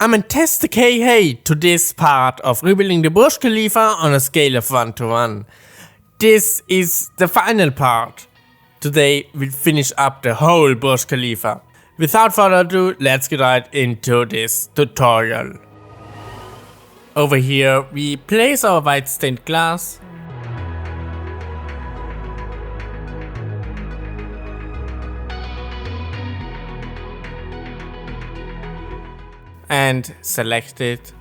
I'm in test the K to this part of rebuilding the Burj Khalifa on a scale of 1 to 1. This is the final part. Today we'll finish up the whole Burj Khalifa. Without further ado, let's get right into this tutorial. Over here we place our white stained glass. And select it.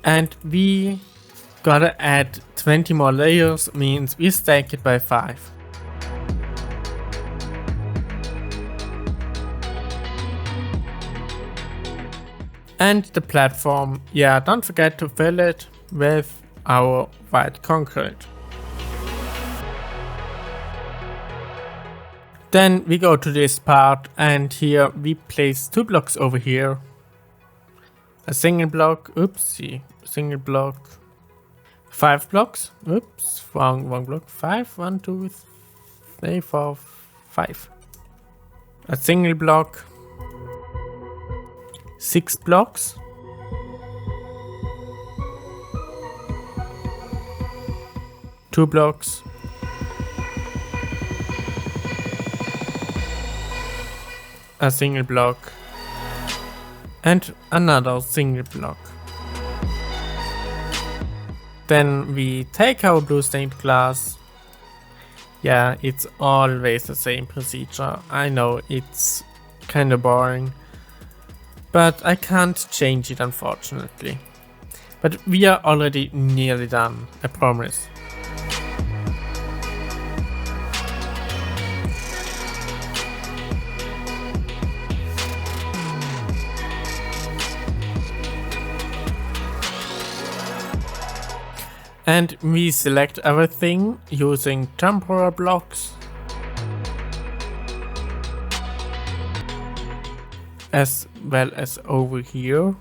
And we gotta add 20 more layers, means we stack it by 5. And the platform, don't forget to fill it with our white concrete. Then we go to this part and here we place 2 blocks over here. A single block, single block. 5 blocks, wrong block. 5, 1, 2, 3, 4, 5. A single block. 6 blocks. Two blocks. A single block. And another single block. Then we take our blue stained glass. It's always the same procedure. I know it's kinda boring, but I can't change it unfortunately. But we are already nearly done, I promise. And we select everything using temporary blocks. As well as over here.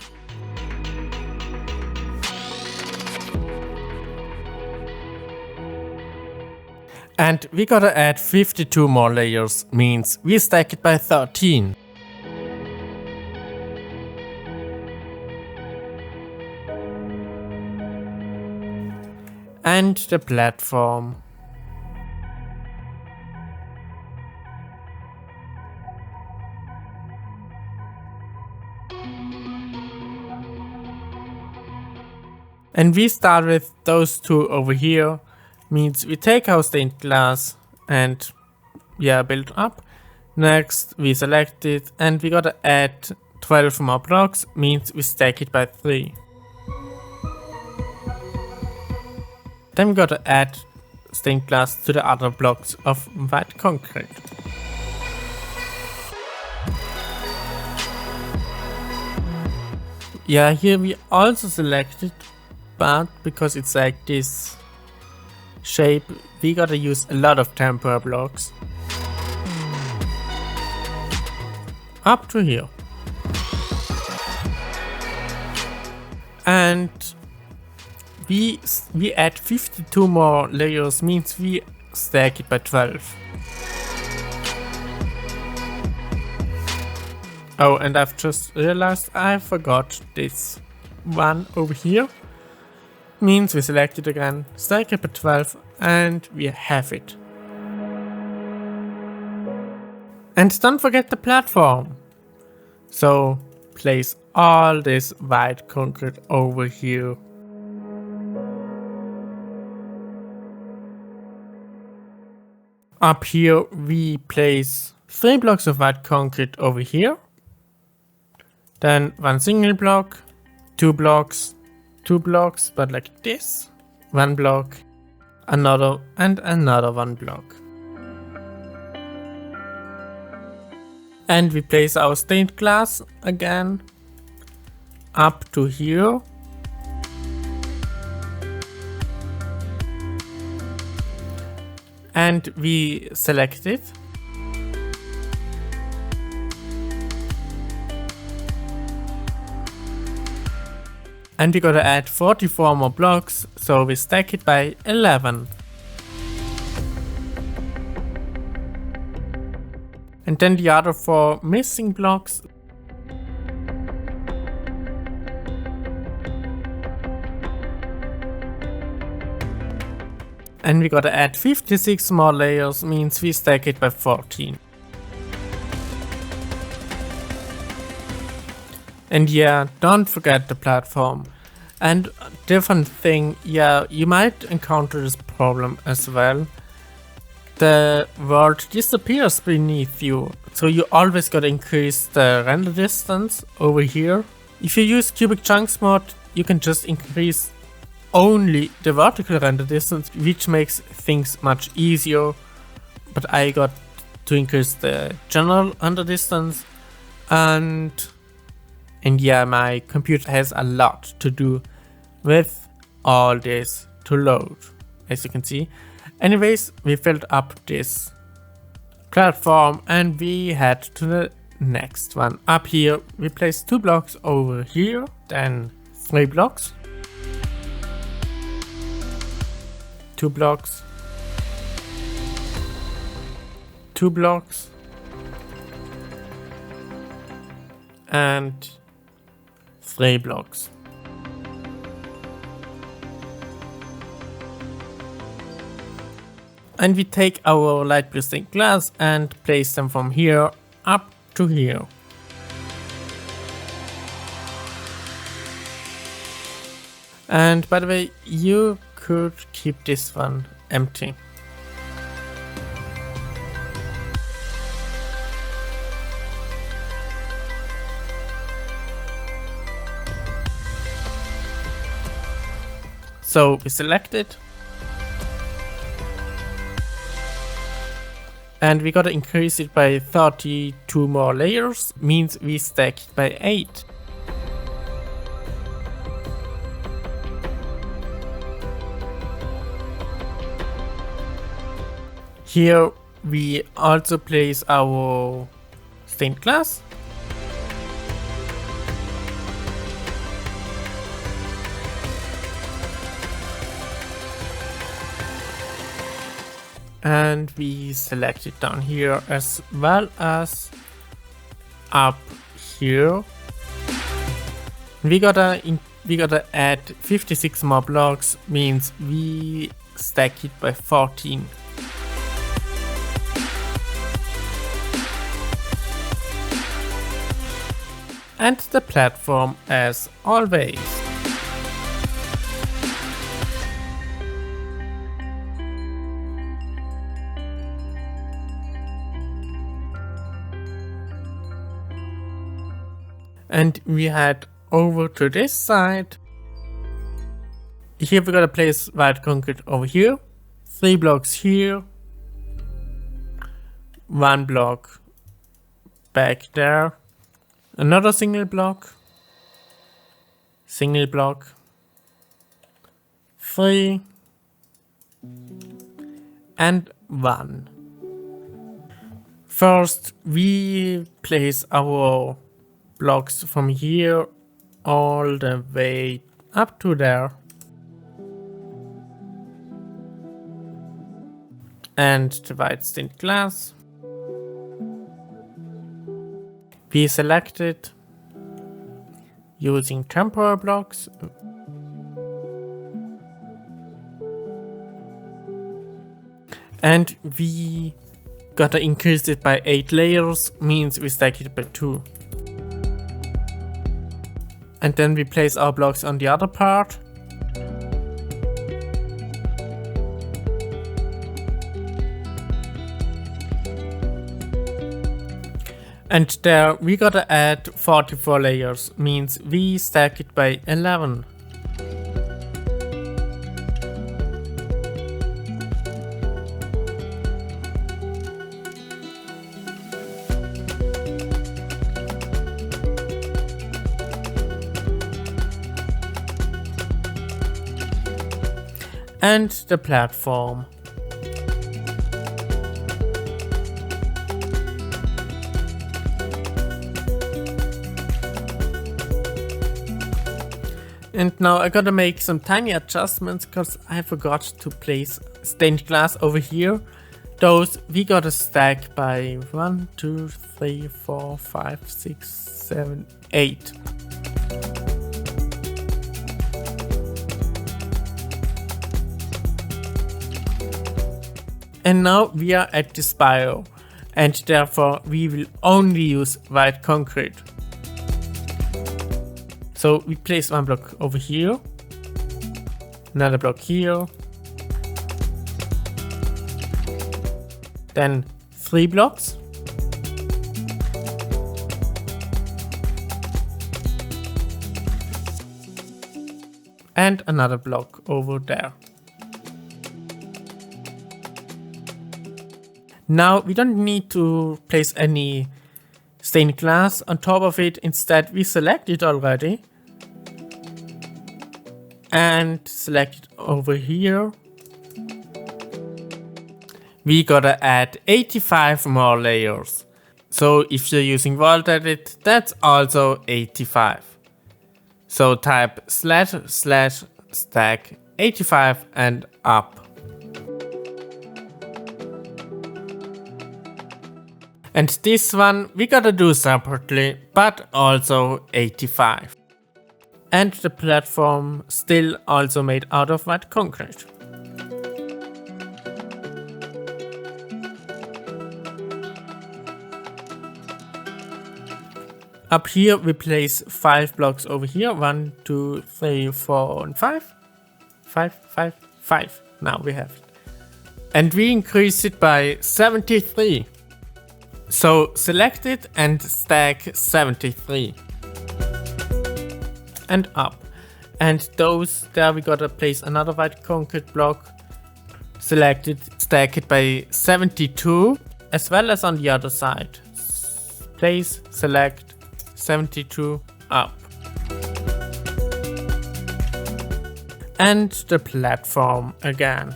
And we gotta add 52 more layers, means we stack it by 13. And the platform. And we start with those 2 over here, means we take our stained glass and build up. Next we select it and we gotta add 12 more blocks, means we stack it by 3. Then we gotta add stained glass to the other blocks of white concrete. Here we also selected, but because it's like this shape, we gotta use a lot of temporary blocks. Up to here. And we add 52 more layers, means we stack it by 12. Oh, and I've just realized I forgot this one over here. Means we select it again, stack it by 12, and we have it. And don't forget the platform. So place all this white concrete over here. Up here we place 3 blocks of white concrete over here. Then 1 single block, 2 blocks, 2 blocks, but like this. 1 block, another and another 1 block. And we place our stained glass again up to here. And we select it. And we gotta add 44 more blocks, so we stack it by 11. And then the other 4 missing blocks. And we gotta add 56 more layers, means we stack it by 14. And yeah, don't forget the platform. And different thing, yeah, you might encounter this problem as well. The world disappears beneath you, so you always gotta increase the render distance over here. If you use Cubic Chunks mod, you can just increase only the vertical render distance, which makes things much easier. But I got to increase the general render distance, and yeah, my computer has a lot to do with all this to load, as you can see. Anyways, we filled up this platform and we head to the next one. Up here, we place 2 blocks over here, then 3 blocks, 2 blocks, 2 blocks, and 3 blocks. And we take our light prismatic glass and place them from here up to here. And by the way, you could keep this one empty. So we select it. And we gotta increase it by 32 more layers, means we stack it by 8. Here we also place our stained glass. And we select it down here as well as up here. We gotta add 56 more blocks, means we stack it by 14. And the platform as always. And we head over to this side. Here we gotta place white concrete over here, 3 blocks here, 1 block back there, another single block, 3, and 1. First we place our blocks from here all the way up to there, and the white stained glass. We select it using temporary blocks. And we gotta increase it by 8 layers, means we stack it by 2. And then we place our blocks on the other part. And there we gotta add 44 layers, means we stack it by 11. And the platform. And now I gotta make some tiny adjustments because I forgot to place stained glass over here. Those we gotta stack by 1, 2, 3, 4, 5, 6, 7, 8. And now we are at the spire, and therefore we will only use white concrete. So we place one block over here, another block here, then 3 blocks, and another block over there. Now we don't need to place any stained glass on top of it. Instead we select it already and select it over here. We gotta add 85 more layers. So if you're using Vault Edit, that's also 85. So type //stack 85 and up. And this one we gotta do separately, but also 85. And the platform still also made out of white concrete. Up here we place 5 blocks over here. 1, 2, 3, 4 and 5. 5. Now we have it. And we increase it by 73. So select it and stack 73. And up. And those there we gotta place another white concrete block. Select it, stack it by 72. As well as on the other side. Place, select 72 up. And the platform again.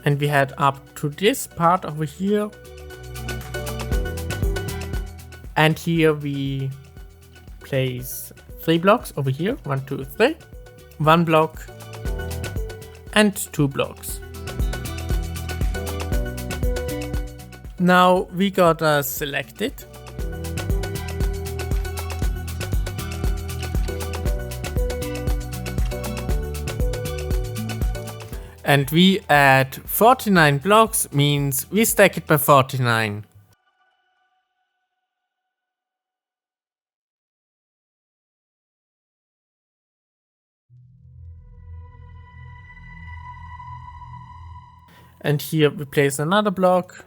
And we head up to this part over here. And here we place 3 blocks over here. 1, 2, 3. 1 block and 2 blocks. Now we gotta select it. And we add 49 blocks, means we stack it by 49. And here we place another block,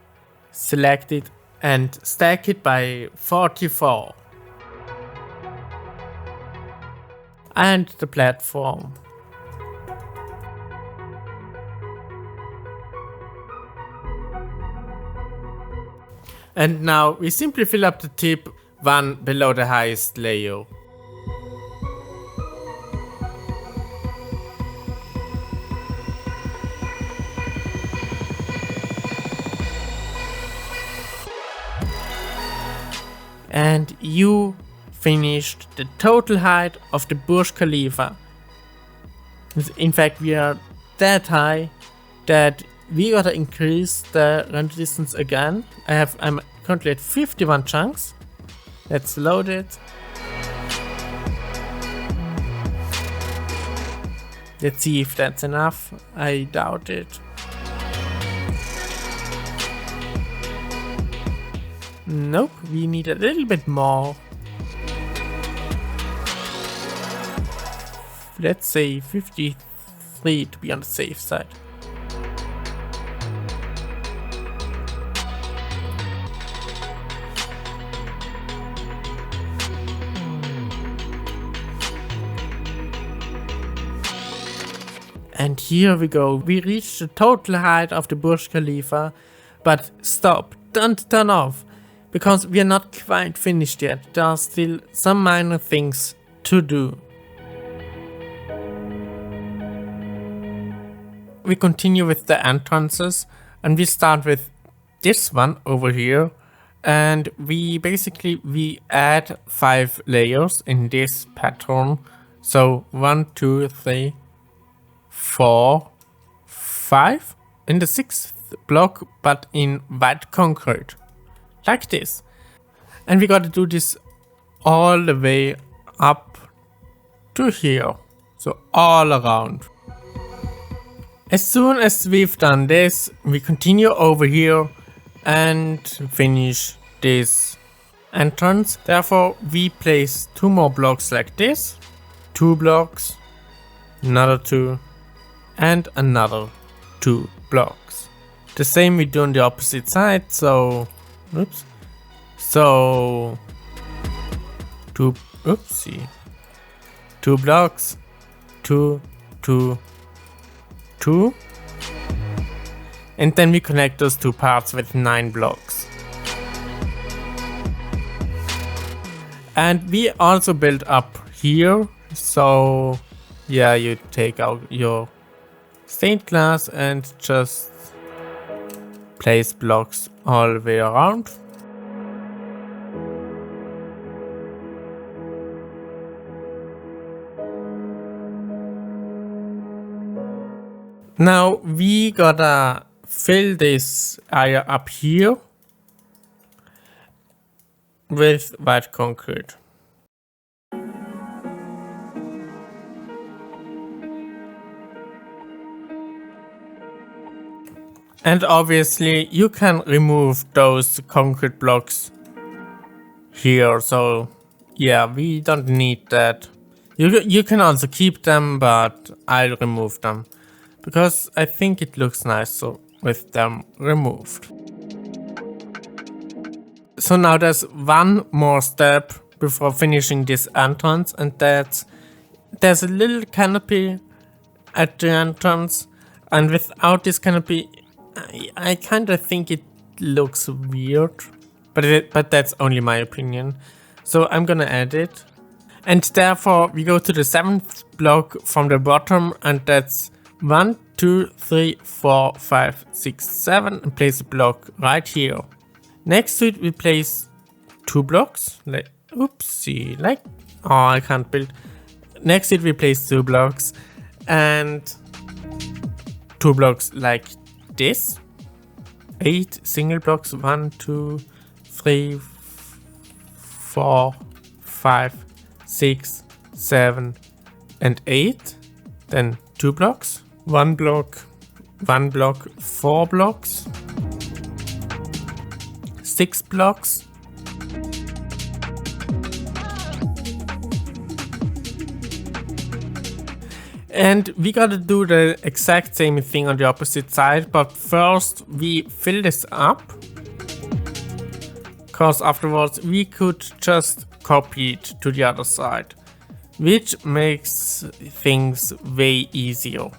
select it and stack it by 44. And the platform. And now we simply fill up the tip one below the highest layer. And you finished the total height of the Burj Khalifa. In fact, we are that high that we gotta increase the render distance again. I'm currently at 51 chunks. Let's load it. Let's see if that's enough. I doubt it. Nope, we need a little bit more. Let's say 53 to be on the safe side. And here we go, we reached the total height of the Burj Khalifa, but stop, don't turn off, because we are not quite finished yet, there are still some minor things to do. We continue with the entrances, and we start with this one over here, and we add 5 layers in this pattern, so 1, 2, 3, 4, 5 in the 6th block, but in white concrete, like this. And we gotta do this all the way up to here, so all around. As soon as we've done this, we continue over here and finish this entrance. Therefore, we place 2 more blocks like this. 2 blocks, another 2, and another 2 blocks. The same we do on the opposite side, so... Oops. So... 2 blocks, 2, 2, 2. And then we connect those 2 parts with 9 blocks. And we also build up here, so yeah, you take out your stained glass and just place blocks all the way around. Now we gotta fill this area up here with white concrete. And obviously you can remove those concrete blocks here, so yeah, we don't need that. You can also keep them, but I'll remove them because I think it looks nicer with them removed. So now there's one more step before finishing this entrance, and that's there's a little canopy at the entrance, and without this canopy I kind of think it looks weird, but that's only my opinion. So I'm gonna add it, and therefore we go to the 7th block from the bottom, and that's 1, 2, 3, 4, 5, 6, 7, and place a block right here. Next to it we place 2 blocks, like, oopsie, like, oh, I can't build. Next to it we place 2 blocks, and 2 blocks like this. 8 single blocks, 1, 2, 3, 4, 5, 6, 7, and 8. Then 2 blocks, 1 block, 1 block, 4 blocks, 6 blocks, and we gotta do the exact same thing on the opposite side, but first we fill this up, cause afterwards we could just copy it to the other side, which makes things way easier.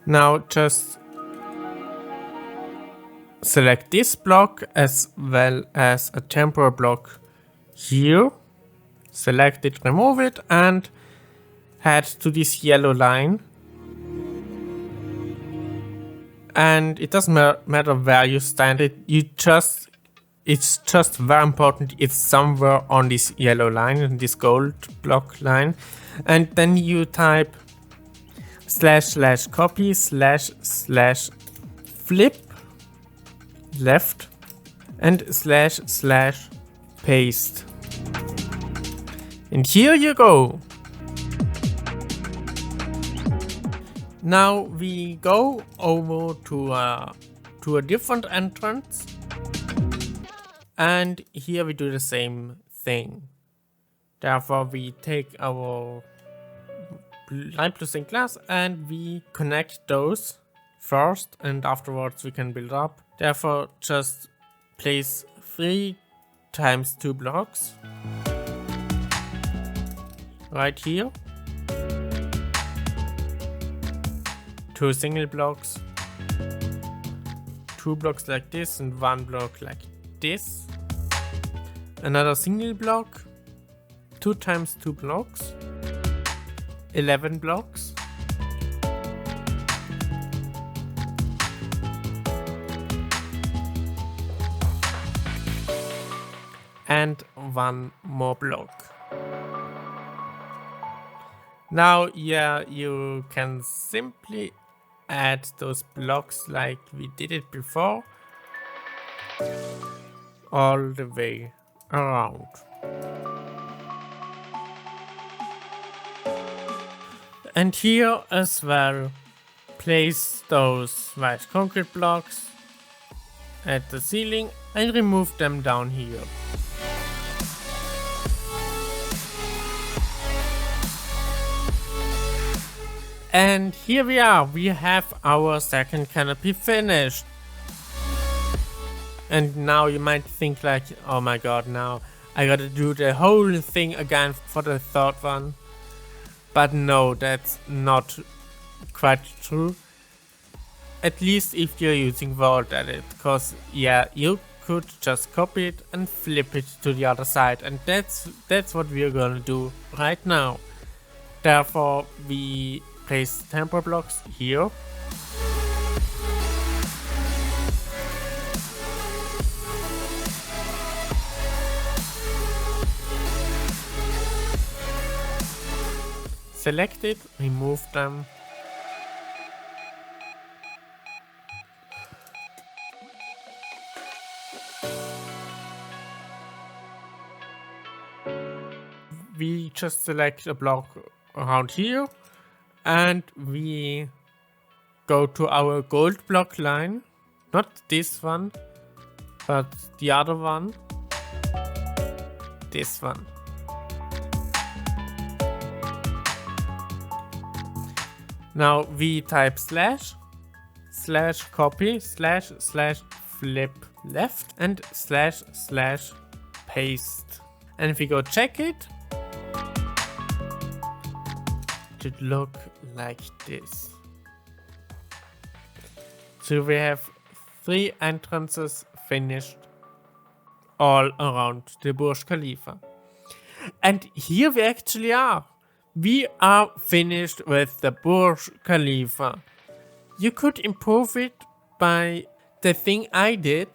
Now just select this block as well as a temporary block here. Select it, remove it, and head to this yellow line. And it doesn't matter where you stand it, it's just very important it's somewhere on this yellow line, this gold block line. And then you type / copy / flip left and / paste. And here you go. Now we go over to a different entrance, and here we do the same thing. Therefore we take our light blue stained glass and we connect those first, and afterwards we can build up. Therefore just place 3 times 2 blocks right here, 2 single blocks, 2 blocks like this, and 1 block like this, another single block, 2 times 2 blocks, 11 blocks, and 1 more block. Now, yeah, you can simply add those blocks like we did it before, all the way around. And here as well, place those white concrete blocks at the ceiling and remove them down here. And here we are, we have our second canopy finished. And now you might think like, oh my god, now I gotta do the whole thing again for the third one. But no, that's not quite true. At least if you're using WorldEdit, because yeah, you could just copy it and flip it to the other side, and that's what we're gonna do right now. Therefore, we place temporary blocks here. Select it, remove them. We just select a block around here and we go to our gold block line. Not this one, but the other one. This one. Now we type slash copy / flip left and / paste. And if we go check it, it should look like this. So we have 3 entrances finished all around the Burj Khalifa. And here we actually are. We are finished with the Burj Khalifa. You could improve it by the thing I did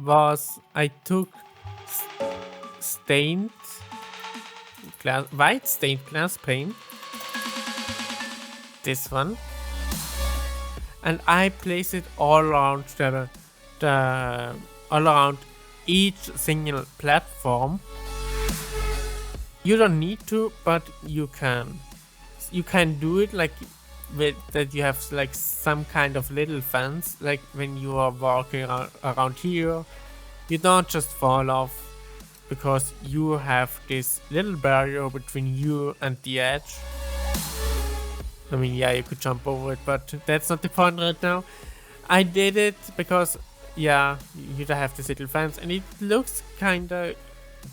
was I took white stained glass paint, this one, and I place it all around all around each single platform. You don't need to, but you can. You can do it like with that you have like some kind of little fence, like when you are walking around here, you don't just fall off because you have this little barrier between you and the edge. I mean, yeah, you could jump over it, but that's not the point right now. I did it because, yeah, you have this little fence and it looks kinda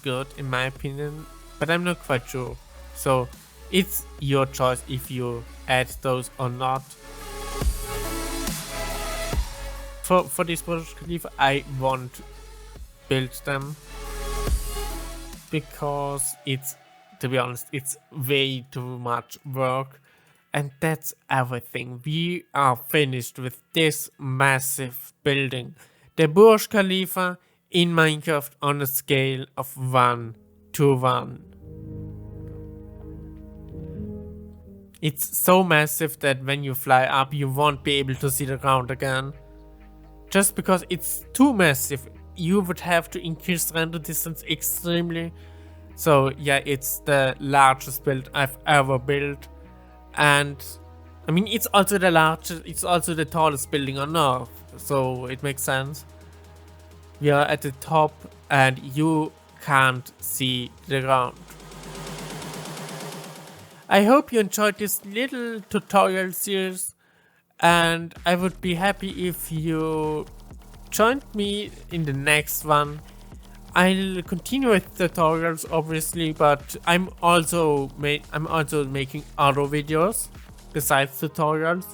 good in my opinion, but I'm not quite sure. So it's your choice if you add those or not. For this Burj Khalifa, I won't build them because it's, to be honest, it's way too much work. And that's everything. We are finished with this massive building. The Burj Khalifa in Minecraft on a scale of 1:1. It's so massive that when you fly up, you won't be able to see the ground again. Just because it's too massive, you would have to increase render distance extremely. So yeah, it's the largest build I've ever built. And I mean, it's also the largest, it's also the tallest building on Earth, so it makes sense. We are at the top and you can't see the ground. I hope you enjoyed this little tutorial series, and I would be happy if you joined me in the next one. I'll continue with tutorials obviously, but I'm also making other videos besides tutorials.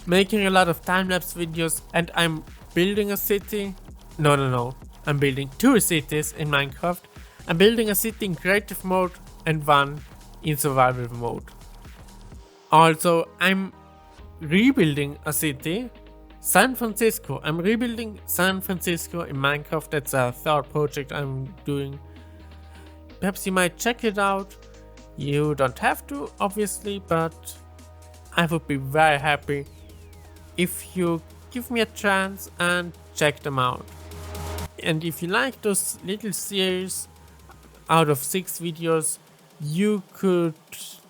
Making a lot of time-lapse videos, and I'm building a city. No. I'm building 2 cities in Minecraft. I'm building a city in creative mode and 1 in survival mode. Also, I'm rebuilding a city. San Francisco. I'm rebuilding San Francisco in Minecraft. That's a third project I'm doing. Perhaps you might check it out. You don't have to, obviously, but I would be very happy if you give me a chance and check them out. And if you like those little series out of 6 videos, you could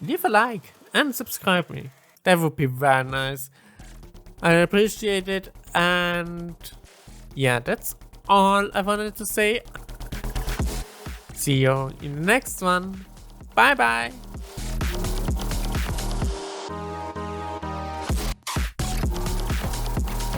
leave a like and subscribe me. That would be very nice. I appreciate it, and yeah, that's all I wanted to say. See you in the next one. Bye bye.